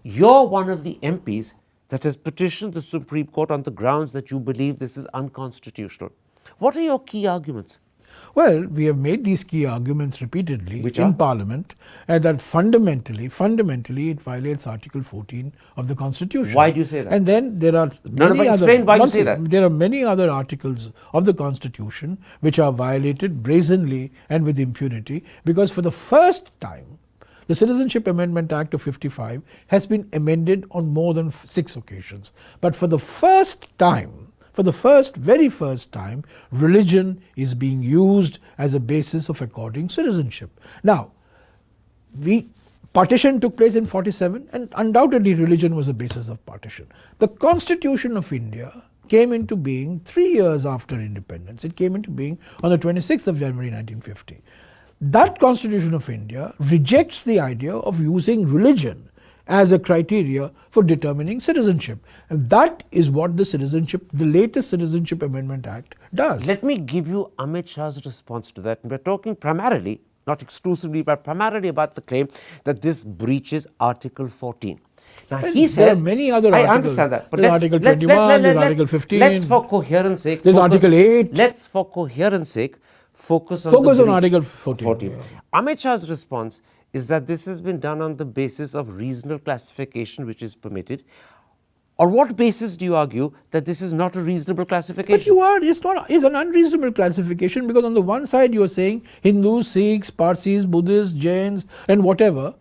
you're one of the MPs that has petitioned the Supreme Court on the grounds that you believe this is unconstitutional. What are your key arguments? Well, we have made these key arguments repeatedly Which in are? Parliament, and that fundamentally it violates Article 14 of the Constitution. Why do you say that? And then there are explain why you say that. There are many other articles of the Constitution which are violated brazenly and with impunity, because for the first time, the Citizenship Amendment Act of 55 has been amended on more than 6 occasions. But for the very first time, religion is being used as a basis of according citizenship. Now, partition took place in 47, and undoubtedly religion was a basis of partition. The Constitution of India came into being 3 years after independence. It came into being on the 26th of January 1950. That Constitution of India rejects the idea of using religion as a criteria for determining citizenship. And that is what the latest Citizenship Amendment Act does. Let me give you Amit Shah's response to that. And we're talking primarily, not exclusively, but primarily about the claim that this breaches Article 14. Now, he says, there are many other articles. I understand that. But there's Article 21, there's Article 15. Let's, for coherence sake, there's Article 8. Let's, for coherence sake, focus on Article 14. Yeah. Amit Shah's response is that this has been done on the basis of reasonable classification which is permitted. On what basis do you argue that this is not a reasonable classification? But it's an unreasonable classification, because on the one side you are saying Hindus, Sikhs, Parsis, Buddhists, Jains and whatever.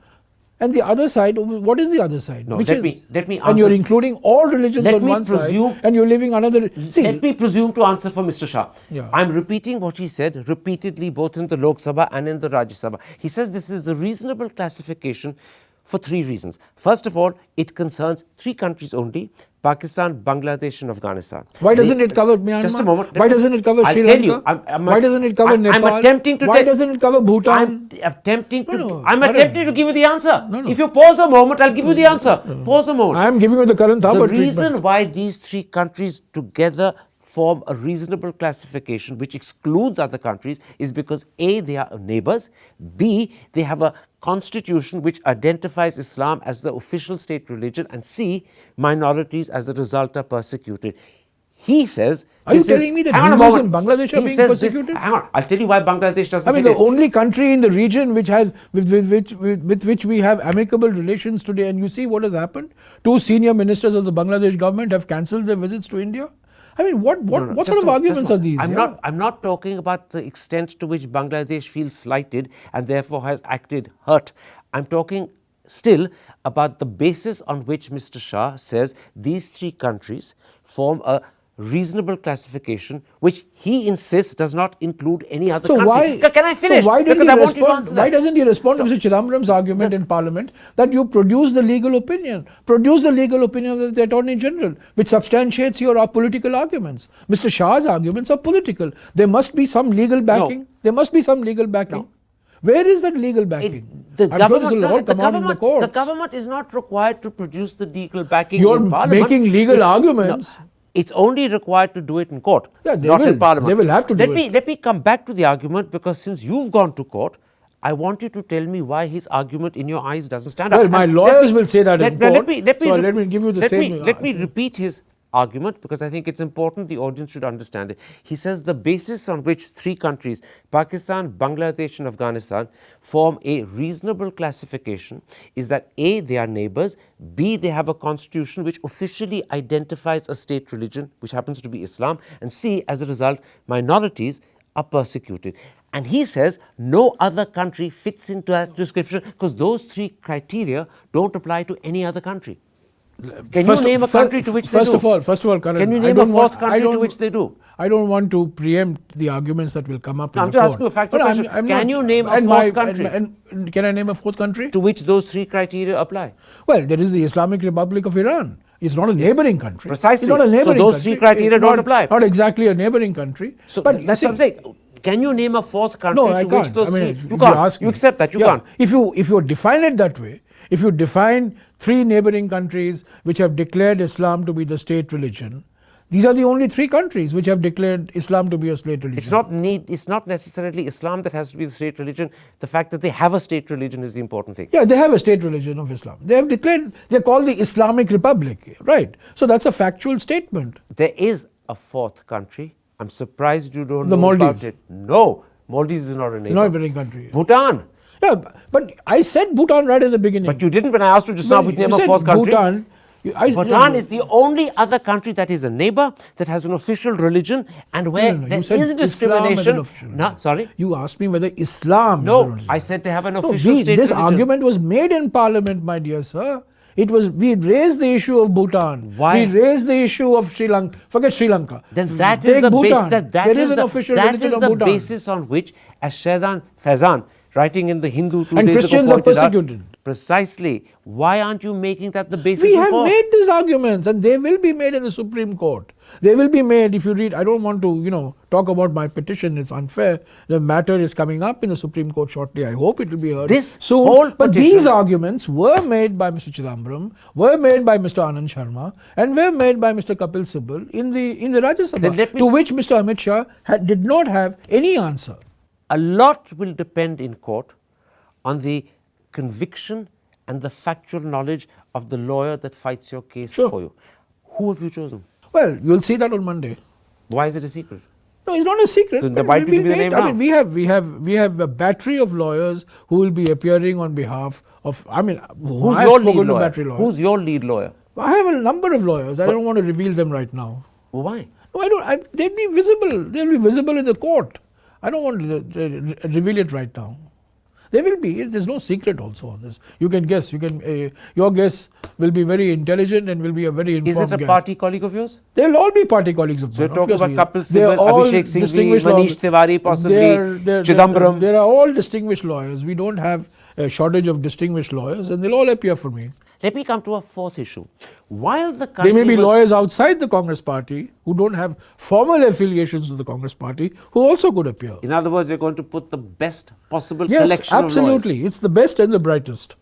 And the other side, what is the other side? No, let me answer. And you're including all religions on one side, and you're leaving another. Let me presume to answer for Mr. Shah. Yeah. I'm repeating what he said repeatedly, both in the Lok Sabha and in the Rajya Sabha. He says this is a reasonable classification for 3 reasons. First of all, it concerns 3 countries only: Pakistan, Bangladesh and Afghanistan. Why doesn't it cover Myanmar? Just a moment. Why doesn't it cover Sri Lanka? Why doesn't it cover Nepal? I'm attempting to Why doesn't it cover Bhutan? I'm attempting to give you the answer. No. If you pause a moment, I'll give you the answer. Pause a moment. I am giving you the Karan Thapar treatment. The reason why these 3 countries together form a reasonable classification which excludes other countries is because A, they are neighbors, B, they have a constitution which identifies Islam as the official state religion, and C, minorities as a result are persecuted. He says... Are you telling me that Hindus in Bangladesh are being persecuted? Hang on, I'll tell you why Bangladesh doesn't. I mean, the only country in the region which has with which we have amicable relations today, and you see what has happened. 2 senior ministers of the Bangladesh government have cancelled their visits to India. I mean, what sort of arguments are these? I'm not talking about the extent to which Bangladesh feels slighted and therefore has acted hurt. I'm talking still about the basis on which Mr. Shah says these 3 countries form a reasonable classification, which he insists does not include any other country. Can I finish? So why doesn't he respond to Mr. Chidambaram's argument in Parliament that you produce the legal opinion? Produce the legal opinion of the Attorney General, which substantiates your political arguments. Mr. Shah's arguments are political. There must be some legal backing. No. There must be some legal backing. No. Where is that legal backing? The government is not required to produce the legal backing in Parliament. You're making legal arguments. No. It's only required to do it in court, not in Parliament. They will have to do it. Let me come back to the argument, because since you've gone to court, I want you to tell me why his argument in your eyes doesn't stand up. Well, my lawyers will say that in court. Let me give you the same. Let me repeat his argument, because I think it's important the audience should understand it. He says the basis on which 3 countries, Pakistan, Bangladesh and Afghanistan, form a reasonable classification is that A, they are neighbors, B, they have a constitution which officially identifies a state religion, which happens to be Islam, and C, as a result, minorities are persecuted. And he says no other country fits into that description, because those 3 criteria don't apply to any other country. Can you name a country to which they do? First of all, Karan, can you name a 4th country to which they do? I don't want to preempt the arguments that will come up in I'm the court. just asking a factual question. Can you name a 4th country? Can I name a 4th country? To which those 3 criteria apply? Well, there is the Islamic Republic of Iran. It's not a neighboring country. Precisely. It's not a neighboring country. So those 3 criteria don't apply. Not exactly a neighboring country. So but that's what I'm saying. Can you name a 4th country to which those 3? You can't. You accept that. You can't. If you define it that way, if you define 3 neighboring countries which have declared Islam to be the state religion, These are the only 3 countries which have declared Islam to be a state religion. It's not necessarily Islam that has to be the state religion. The fact that they have a state religion is the important thing. Yeah, they have a state religion of Islam. They have declared, they're called the Islamic Republic, right? So that's a factual statement. There is a 4th country. I'm surprised you don't The know about Maldives. it. No, Maldives is not a neighbor. Not a very country. Bhutan. Yeah, but I said Bhutan right at the beginning. But you didn't when I asked you just now Well, which you name a said 4th country. Bhutan. Bhutan is the only other country that is a neighbor, that has an official religion, and where No, there you said is Islam as discrimination. an official No, religion. sorry. You asked me whether Islam is a No, religion. I said they have an No, official state this religion. argument was made in Parliament, my dear sir. We raised the issue of Bhutan. Why? We raised the issue of Sri Lanka. Forget Sri Lanka. Then that Take is the Bhutan. that is an official that religion is of the Bhutan. basis on which, as Shahzan Faizan, writing in the Hindu 2 And days Christians ago, are pointed out, persecuted. precisely. Why aren't you making that the basis? We of have court? made these arguments, and they will be made in the Supreme Court. They will be made, if you read, I don't want to, talk about my petition, it's unfair. The matter is coming up in the Supreme Court shortly. I hope it will be heard This soon. whole But petition- these arguments were made by Mr. Chidambaram, were made by Mr. Anand Sharma, and were made by Mr. Kapil Sibal in the Rajya Then let Sabha, me- to which Mr. Amit Shah did not have any answer. A lot will depend in court on the conviction and the factual knowledge of the lawyer that fights your case Sure. for you. Who have you chosen? Well, you'll see that on Monday. Why is it a secret? No, it's not a secret. Then but why we do you give me the made- name now? we have a battery of lawyers who will be appearing on behalf of. I mean, Who's I have your spoken lead to lawyer? battery lawyers. Who's your lead lawyer? I have a number of lawyers. I don't want to reveal them right now. Why? No, I don't. They'll be visible. They'll be visible in the court. I don't want to reveal it right now. There will be. There's no secret also on this. You can guess. Your guess will be very intelligent and will be a very Is informed it a guess. party colleague of yours? They'll all be party colleagues of So you're mine, talking about obviously. Kapil They're Sibal, all Abhishek Singhvi, distinguished Manish lawyers. Tiwari, possibly Chidambaram. There are all distinguished lawyers. We don't have a shortage of distinguished lawyers, and they'll all appear for me. Let me come to a 4th issue. While the They country may be was- lawyers outside the Congress party who don't have formal affiliations with the Congress party who also could appear. In other words, you're going to put the best possible Yes, collection of lawyers. absolutely. It's the best and the brightest.